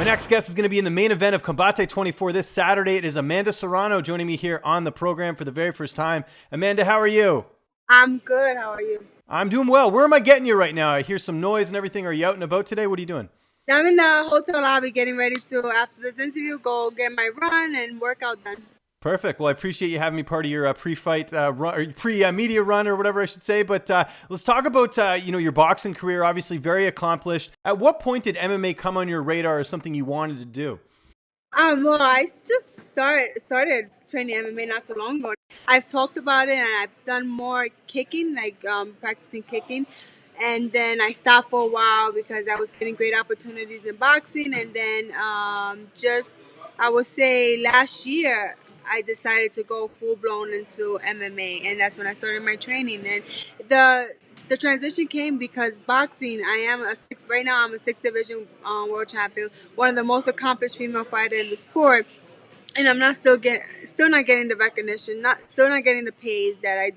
next guest is going to be in the main event of Combate 24 this Saturday. It is Amanda Serrano joining me here on the program for the very first time. Amanda, how are you? I'm good. How are you? I'm doing well. Where am I getting you right now? I hear some noise and everything. Are you out and about today? What are you doing? I'm in the hotel lobby getting ready to, after this interview, go get my run and workout done. Perfect. Well, I appreciate you having me part of your pre-fight run, or pre-media run, or whatever I should say. But let's talk about your boxing career. Obviously, very accomplished. At what point did MMA come on your radar as something you wanted to do? Well, I just started training MMA not so long ago. I've talked about it and I've done more kicking, like practicing kicking. And then I stopped for a while because I was getting great opportunities in boxing. And then I would say last year, I decided to go full blown into MMA, and that's when I started my training. And the transition came because boxing. Right now. I'm a sixth division world champion, one of the most accomplished female fighters in the sport, and I'm not still not getting the recognition, still not getting the pays that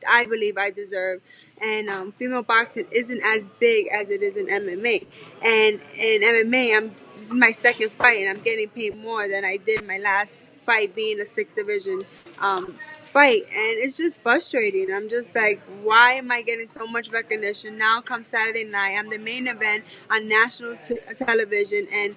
I believe I deserve. And female boxing isn't as big as it is in MMA. And in MMA, this is my second fight, and I'm getting paid more than I did my last fight, being a sixth division fight. And it's just frustrating. I'm just like, why am I getting so much recognition? Now come Saturday night, I'm the main event on national television, and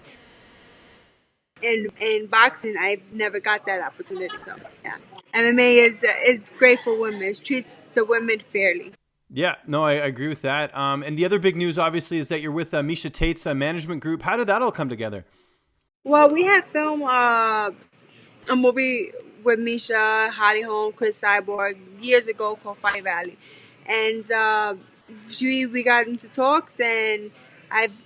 in boxing, I've never got that opportunity. So yeah, MMA is great for women. It treats the women fairly. Yeah, no, I agree with that. And the other big news, obviously, is that you're with Miesha Tate's management group. How did that all come together? Well, we had filmed a movie with Miesha, Holly Holm, Chris Cyborg years ago called Fight Valley, and we got into talks, and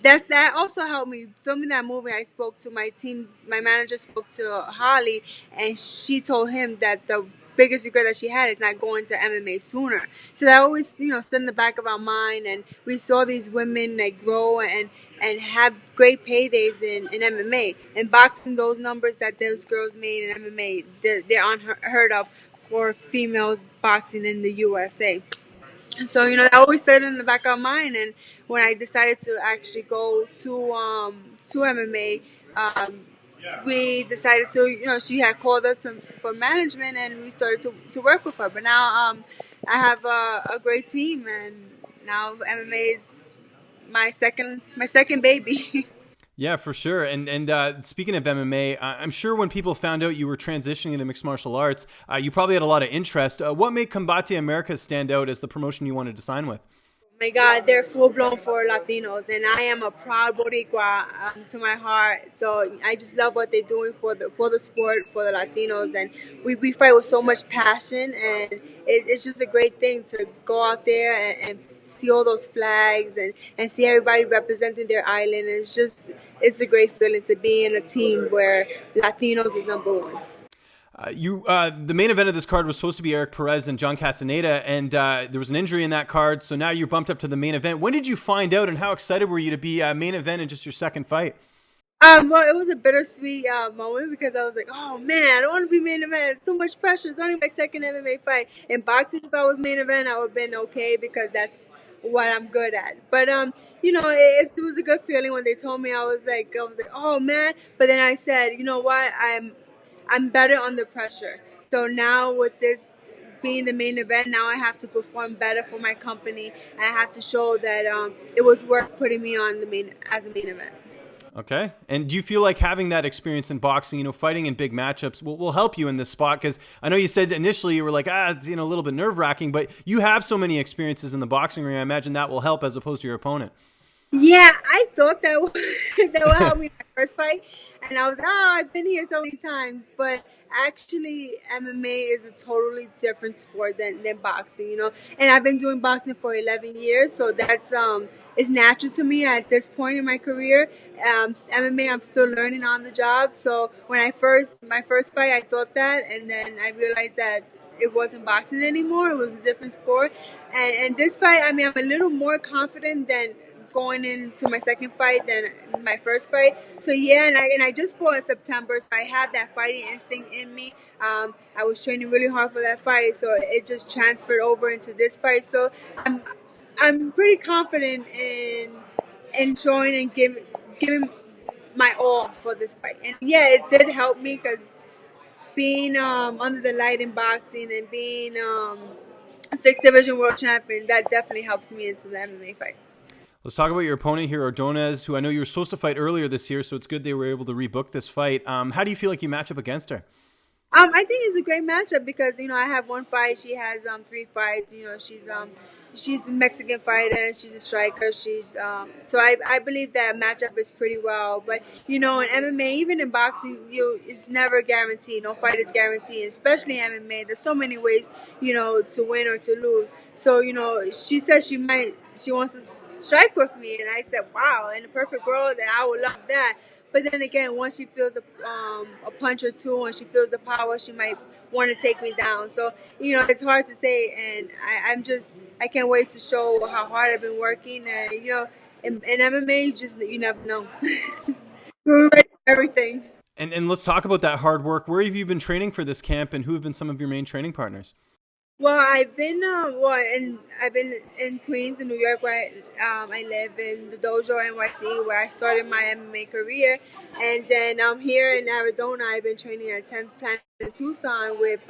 that also helped me filming that movie. I spoke to my team. My manager spoke to Holly, and she told him that the biggest regret that she had is not going to MMA sooner. So that always, stood in the back of our mind, and we saw these women like grow and have great paydays in MMA. And boxing, those numbers that those girls made in MMA, they're unheard of for female boxing in the USA. And so, that always stood in the back of my mind. And when I decided to actually go to MMA, we decided to, she had called us for management, and we started to work with her. But now I have a great team, and now MMA is my second baby. Yeah, for sure. And speaking of MMA, I'm sure when people found out you were transitioning into mixed martial arts, you probably had a lot of interest. What made Combate America stand out as the promotion you wanted to sign with? My God, they're full blown for Latinos, and I am a proud Boricua to my heart. So I just love what they're doing for the sport, for the Latinos, and we fight with so much passion, and it's just a great thing to go out there and see all those flags and see everybody representing their island. And it's a great feeling to be in a team where Latinos is number one. The main event of this card was supposed to be Eric Perez and John Castaneda, and there was an injury in that card, so now you're bumped up to the main event. When did you find out, and how excited were you to be main event in just your second fight? Well, it was a bittersweet moment because I was like, oh man, I don't want to be main event. It's too much pressure. It's only my second MMA fight. In boxing, if I was main event, I would have been okay because that's what I'm good at. But it was a good feeling when they told me. I was like, oh man. But then I said, you know what, I'm better under pressure. So now with this being the main event, now I have to perform better for my company, and I have to show that it was worth putting me on as a main event. Okay. And do you feel like having that experience in boxing, fighting in big matchups will help you in this spot? Because I know you said initially you were like, it's a little bit nerve-wracking, but you have so many experiences in the boxing ring. I imagine that will help as opposed to your opponent. Yeah, I thought that would help me in my first fight. And I was I've been here so many times. But actually, MMA is a totally different sport than boxing, And I've been doing boxing for 11 years, so that's it's natural to me at this point in my career. MMA, I'm still learning on the job. So when my first fight, I thought that, and then I realized that it wasn't boxing anymore. It was a different sport. And this fight, I'm a little more confident than going into my second fight than my first fight. So yeah, and I just fought in September, so I had that fighting instinct in me. I was training really hard for that fight, so it just transferred over into this fight. So I'm pretty confident in showing and giving my all for this fight. And yeah, it did help me because being under the light in boxing and being a sixth division world champion, that definitely helps me into the MMA fight. Let's talk about your opponent here, Ordonez, who I know you were supposed to fight earlier this year, so it's good they were able to rebook this fight. How do you feel like you match up against her? I think it's a great matchup because I have one fight. She has 3 fights. She's a Mexican fighter. She's a striker. So I believe that matchup is pretty well. But in MMA, even in boxing, it's never guaranteed. No fight is guaranteed, especially in MMA. There's so many ways to win or to lose. So she said she wants to strike with me, and I said, wow, in a perfect world, that I would love that. But then again, once she feels a punch or two and she feels the power, she might want to take me down. So, it's hard to say. And I can't wait to show how hard I've been working. And, in MMA, you never know. We're ready for everything. And let's talk about that hard work. Where have you been training for this camp, and who have been some of your main training partners? Well, I've been in Queens, in New York, where I live in the Dojo NYC, where I started my MMA career, and then here in Arizona, I've been training at 10th Planet in Tucson with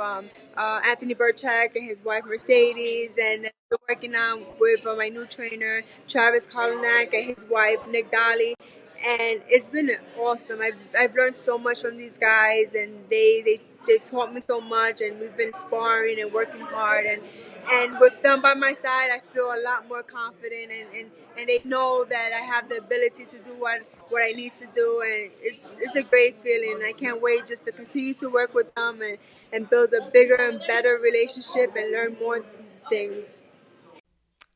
Anthony Burchak and his wife Mercedes, and then working on with my new trainer Travis Kolinak and his wife Nick Daly. And it's been awesome. I've learned so much from these guys, and they taught me so much, and we've been sparring and working hard, and with them by my side, I feel a lot more confident, and they know that I have the ability to do what I need to do, and it's a great feeling. I can't wait just to continue to work with them and build a bigger and better relationship and learn more things.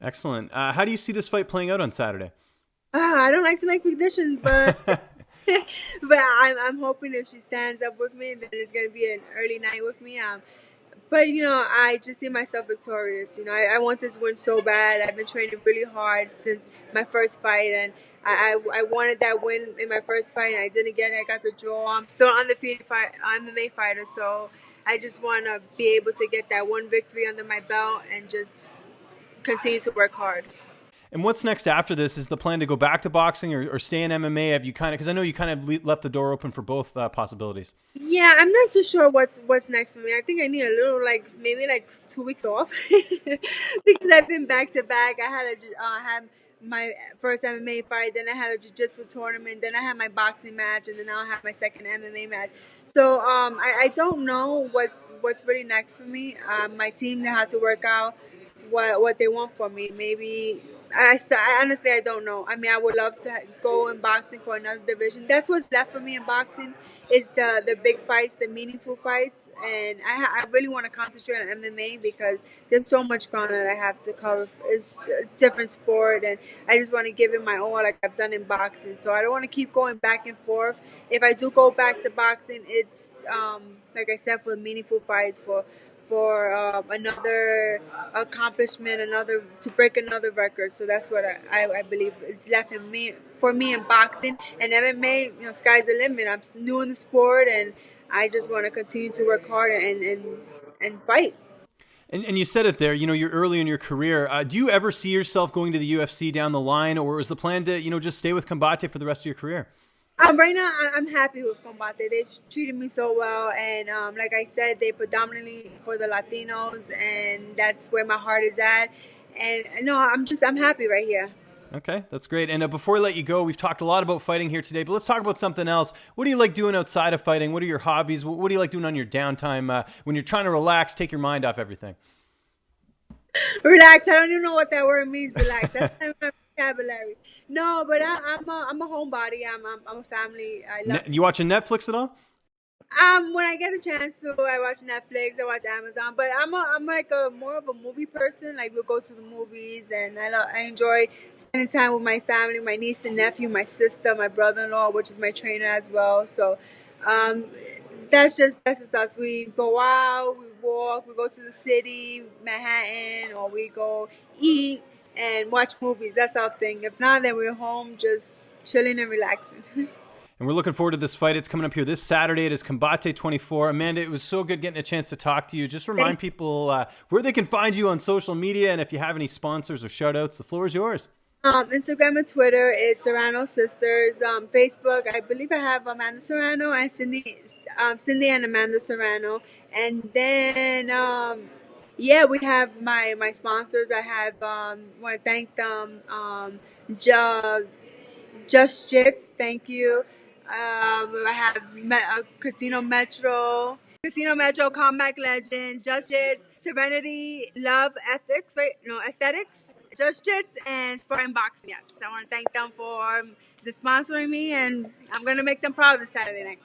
Excellent. How do you see this fight playing out on Saturday? I don't like to make predictions, but but I'm hoping if she stands up with me, then it's gonna be an early night with me. But I just see myself victorious. I want this win so bad. I've been training really hard since my first fight, and I wanted that win in my first fight, and I didn't get it. I got the draw. I'm still undefeated MMA fighter, so I just want to be able to get that one victory under my belt and just continue to work hard. And what's next after this? Is the plan to go back to boxing or stay in MMA? Have you because I know you kind of left the door open for both possibilities. Yeah, I'm not too sure what's next for me. I think I need a little, maybe 2 weeks off because I've been back to back. I had had my first MMA fight, then I had a jiu-jitsu tournament, then I had my boxing match, and then now I have my second MMA match. So I don't know what's really next for me. My team, they have to work out what they want from me. Maybe I honestly I don't know. I mean, I would love to go in boxing for another division. That's what's left for me in boxing is the big fights, the meaningful fights, and I really want to concentrate on MMA because there's so much ground that I have to cover. It's a different sport, and I just want to give it my all like I've done in boxing. So I don't want to keep going back and forth. If I do go back to boxing, it's like I said, for meaningful fights, for another accomplishment, to break another record. So that's what I believe it's left in me for me in boxing and MMA. Sky's the limit. I'm new in the sport, and I just want to continue to work hard and fight. And you said it there, you're early in your career. Do you ever see yourself going to the UFC down the line, or is the plan to, just stay with Combate for the rest of your career? Right now, I'm happy with Combate. They've treated me so well, and like I said, they predominantly for the Latinos, and that's where my heart is at. And no, I'm happy right here. Okay, that's great. And before I let you go, we've talked a lot about fighting here today, but let's talk about something else. What do you like doing outside of fighting? What are your hobbies? What do you like doing on your downtime when you're trying to relax, take your mind off everything? Relax. I don't even know what that word means. Relax. That's not my vocabulary. No, but I'm a homebody. I'm a family. You watching Netflix at all? When I get a chance to, I watch Netflix, I watch Amazon, but I'm like more of a movie person. Like, we'll go to the movies, and I enjoy spending time with my family, my niece and nephew, my sister, my brother-in-law, which is my trainer as well. So, that's just us. We go out, we walk, we go to the city, Manhattan, or we go eat and watch movies. That's our thing. If not, then we're home just chilling and relaxing. And we're looking forward to this fight. It's coming up here this Saturday. It is Combate 24. Amanda, it was so good getting a chance to talk to you. Just remind people where they can find you on social media, and if you have any sponsors or shout outs, the floor is yours. Instagram and Twitter is Serrano Sisters. Facebook, I believe I have Amanda Serrano and Cindy and Amanda Serrano. And then, yeah, we have my sponsors. I have want to thank them. Ju- Just Jits, thank you. I have Casino Metro, Combat Legend, Just Jits, Serenity, Love Ethics, right? No, Aesthetics, Just Jits, and Spartan Boxing. Yes, I want to thank them for the sponsoring me, and I'm gonna make them proud this Saturday night.